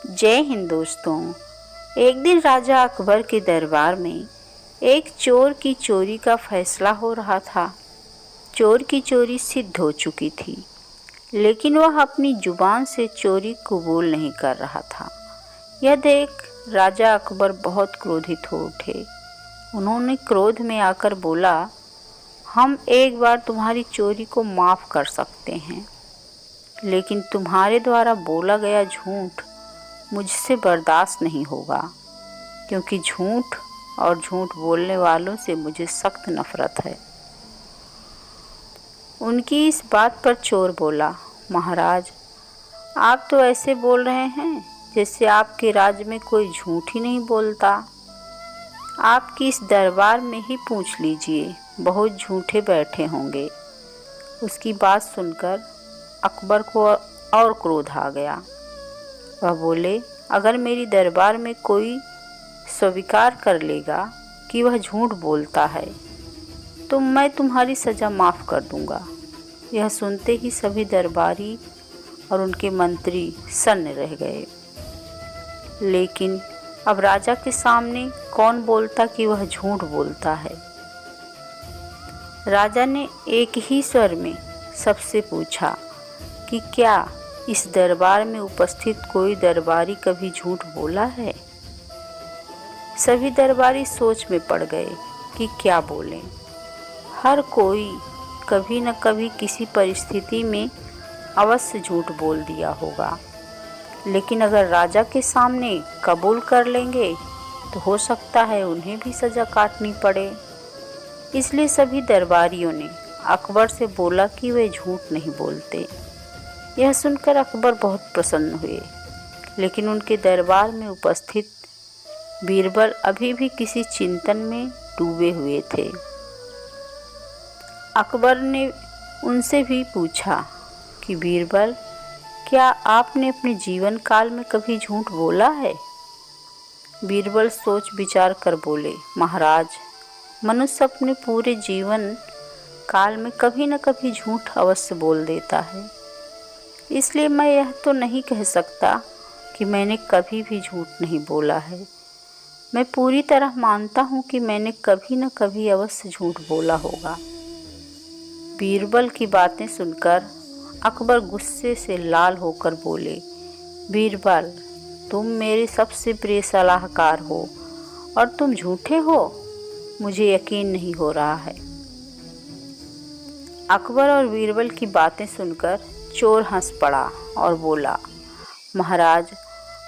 जय हिंद दोस्तों। एक दिन राजा अकबर के दरबार में एक चोर की चोरी का फैसला हो रहा था। चोर की चोरी सिद्ध हो चुकी थी, लेकिन वह अपनी जुबान से चोरी कबूल नहीं कर रहा था। यह देख राजा अकबर बहुत क्रोधित हो उठे। उन्होंने क्रोध में आकर बोला, हम एक बार तुम्हारी चोरी को माफ़ कर सकते हैं, लेकिन तुम्हारे द्वारा बोला गया झूठ मुझसे बर्दाश्त नहीं होगा, क्योंकि झूठ और झूठ बोलने वालों से मुझे सख्त नफरत है। उनकी इस बात पर चोर बोला, महाराज, आप तो ऐसे बोल रहे हैं जैसे आपके राज्य में कोई झूठ ही नहीं बोलता। आपकी इस दरबार में ही पूछ लीजिए, बहुत झूठे बैठे होंगे। उसकी बात सुनकर अकबर को और क्रोध आ गया। वह बोले, अगर मेरी दरबार में कोई स्वीकार कर लेगा कि वह झूठ बोलता है तो मैं तुम्हारी सज़ा माफ़ कर दूंगा। यह सुनते ही सभी दरबारी और उनके मंत्री सन्न रह गए। लेकिन अब राजा के सामने कौन बोलता कि वह झूठ बोलता है। राजा ने एक ही स्वर में सबसे पूछा कि क्या इस दरबार में उपस्थित कोई दरबारी कभी झूठ बोला है। सभी दरबारी सोच में पड़ गए कि क्या बोलें। हर कोई कभी न कभी किसी परिस्थिति में अवश्य झूठ बोल दिया होगा, लेकिन अगर राजा के सामने कबूल कर लेंगे तो हो सकता है उन्हें भी सज़ा काटनी पड़े। इसलिए सभी दरबारियों ने अकबर से बोला कि वे झूठ नहीं बोलते। यह सुनकर अकबर बहुत प्रसन्न हुए, लेकिन उनके दरबार में उपस्थित बीरबल अभी भी किसी चिंतन में डूबे हुए थे। अकबर ने उनसे भी पूछा कि बीरबल, क्या आपने अपने जीवन काल में कभी झूठ बोला है। बीरबल सोच विचार कर बोले, महाराज, मनुष्य अपने पूरे जीवन काल में कभी न कभी झूठ अवश्य बोल देता है। इसलिए मैं यह तो नहीं कह सकता कि मैंने कभी भी झूठ नहीं बोला है। मैं पूरी तरह मानता हूँ कि मैंने कभी न कभी अवश्य झूठ बोला होगा। बीरबल की बातें सुनकर अकबर गुस्से से लाल होकर बोले, बीरबल, तुम मेरे सबसे प्रिय सलाहकार हो और तुम झूठे हो। मुझे यकीन नहीं हो रहा है। अकबर और बीरबल की बातें सुनकर चोर हंस पड़ा और बोला, महाराज,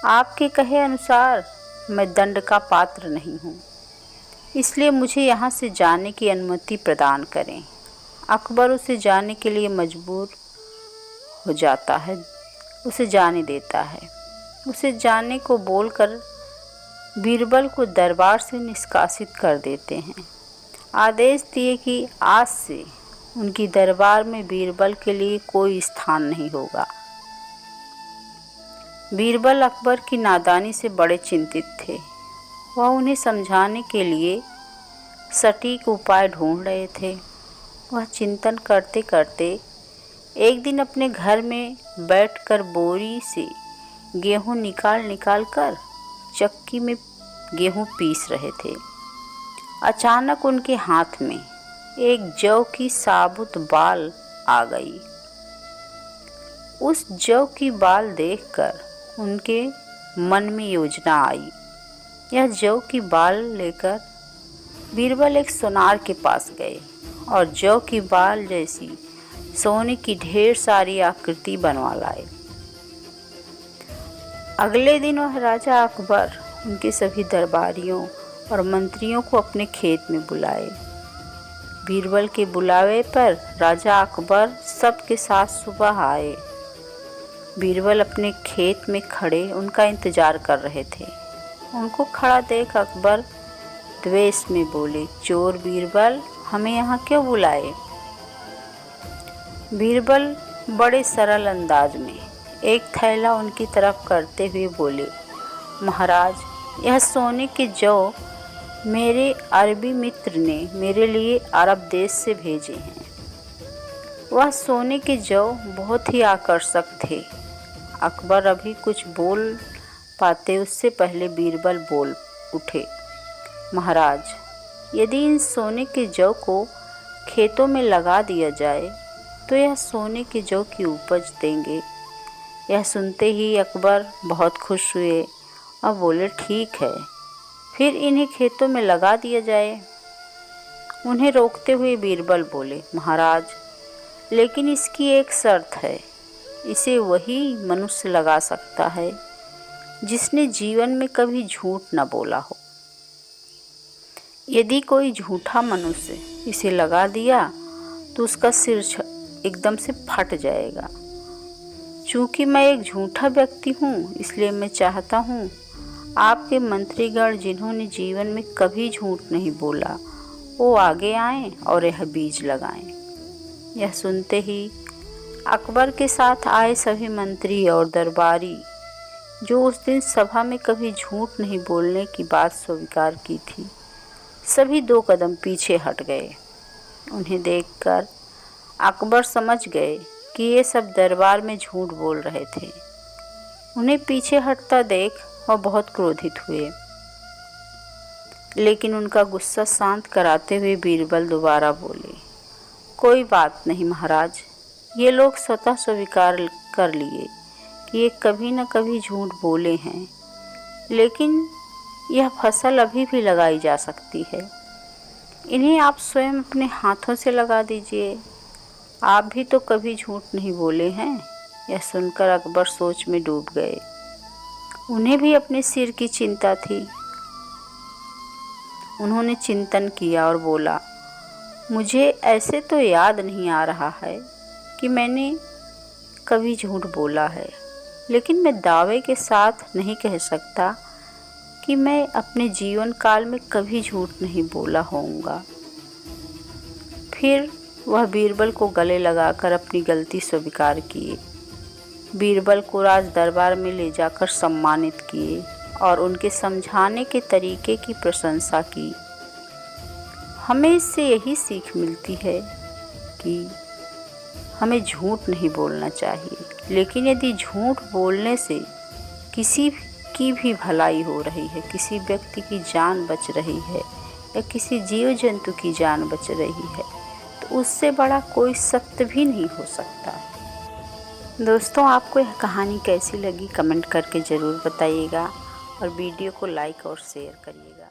आपके कहे अनुसार मैं दंड का पात्र नहीं हूँ, इसलिए मुझे यहाँ से जाने की अनुमति प्रदान करें। अकबर उसे जाने के लिए मजबूर हो जाता है, उसे जाने देता है। उसे जाने को बोलकर बीरबल को दरबार से निष्कासित कर देते हैं। आदेश दिए कि आज से उनकी दरबार में बीरबल के लिए कोई स्थान नहीं होगा। बीरबल अकबर की नादानी से बड़े चिंतित थे। वह उन्हें समझाने के लिए सटीक उपाय ढूंढ रहे थे। वह चिंतन करते करते एक दिन अपने घर में बैठकर बोरी से गेहूं निकाल कर चक्की में गेहूं पीस रहे थे। अचानक उनके हाथ में एक जौ की साबुत बाल आ गई। उस जौ की बाल देखकर उनके मन में योजना आई। यह जौ की बाल लेकर बीरबल एक सोनार के पास गए और जौ की बाल जैसी सोने की ढेर सारी आकृति बनवा लाए। अगले दिन वह राजा अकबर उनके सभी दरबारियों और मंत्रियों को अपने खेत में बुलाए। बीरबल के बुलावे पर राजा अकबर सबके साथ सुबह आए। बीरबल अपने खेत में खड़े उनका इंतजार कर रहे थे। उनको खड़ा देख अकबर द्वेष में बोले, चोर बीरबल, हमें यहाँ क्यों बुलाए। बीरबल बड़े सरल अंदाज में एक थैला उनकी तरफ करते हुए बोले, महाराज, यह सोने के जौ मेरे अरबी मित्र ने मेरे लिए अरब देश से भेजे हैं। वह सोने के जौ बहुत ही आकर्षक थे। अकबर अभी कुछ बोल पाते उससे पहले बीरबल बोल उठे, महाराज, यदि इन सोने के जौ को खेतों में लगा दिया जाए तो यह सोने के जौ की उपज देंगे। यह सुनते ही अकबर बहुत खुश हुए और बोले, ठीक है, फिर इन्हें खेतों में लगा दिया जाए। उन्हें रोकते हुए बीरबल बोले, महाराज, लेकिन इसकी एक शर्त है, इसे वही मनुष्य लगा सकता है जिसने जीवन में कभी झूठ न बोला हो। यदि कोई झूठा मनुष्य इसे लगा दिया तो उसका सिर एकदम से फट जाएगा। चूँकि मैं एक झूठा व्यक्ति हूँ, इसलिए मैं चाहता हूँ आपके मंत्रीगण जिन्होंने जीवन में कभी झूठ नहीं बोला वो आगे आएं और यह बीज लगाएं। यह सुनते ही अकबर के साथ आए सभी मंत्री और दरबारी, जो उस दिन सभा में कभी झूठ नहीं बोलने की बात स्वीकार की थी, सभी 2 कदम पीछे हट गए। उन्हें देखकर अकबर समझ गए कि ये सब दरबार में झूठ बोल रहे थे। उन्हें पीछे हटता देख वह बहुत क्रोधित हुए, लेकिन उनका गुस्सा शांत कराते हुए बीरबल दोबारा बोले, कोई बात नहीं महाराज, ये लोग स्वतः स्वीकार कर लिए कि ये कभी न कभी झूठ बोले हैं, लेकिन यह फसल अभी भी लगाई जा सकती है। इन्हें आप स्वयं अपने हाथों से लगा दीजिए, आप भी तो कभी झूठ नहीं बोले हैं। यह सुनकर अकबर सोच में डूब गए। उन्हें भी अपने सिर की चिंता थी। उन्होंने चिंतन किया और बोला, मुझे ऐसे तो याद नहीं आ रहा है कि मैंने कभी झूठ बोला है, लेकिन मैं दावे के साथ नहीं कह सकता कि मैं अपने जीवन काल में कभी झूठ नहीं बोला होऊंगा। फिर वह बीरबल को गले लगाकर अपनी गलती स्वीकार किए। बीरबल को राज दरबार में ले जाकर सम्मानित किए और उनके समझाने के तरीके की प्रशंसा की। हमें इससे यही सीख मिलती है कि हमें झूठ नहीं बोलना चाहिए, लेकिन यदि झूठ बोलने से किसी की भी भलाई हो रही है, किसी व्यक्ति की जान बच रही है या किसी जीव जंतु की जान बच रही है, तो उससे बड़ा कोई सत्य भी नहीं हो सकता। दोस्तों, आपको यह कहानी कैसी लगी कमेंट करके ज़रूर बताइएगा और वीडियो को लाइक और शेयर करिएगा।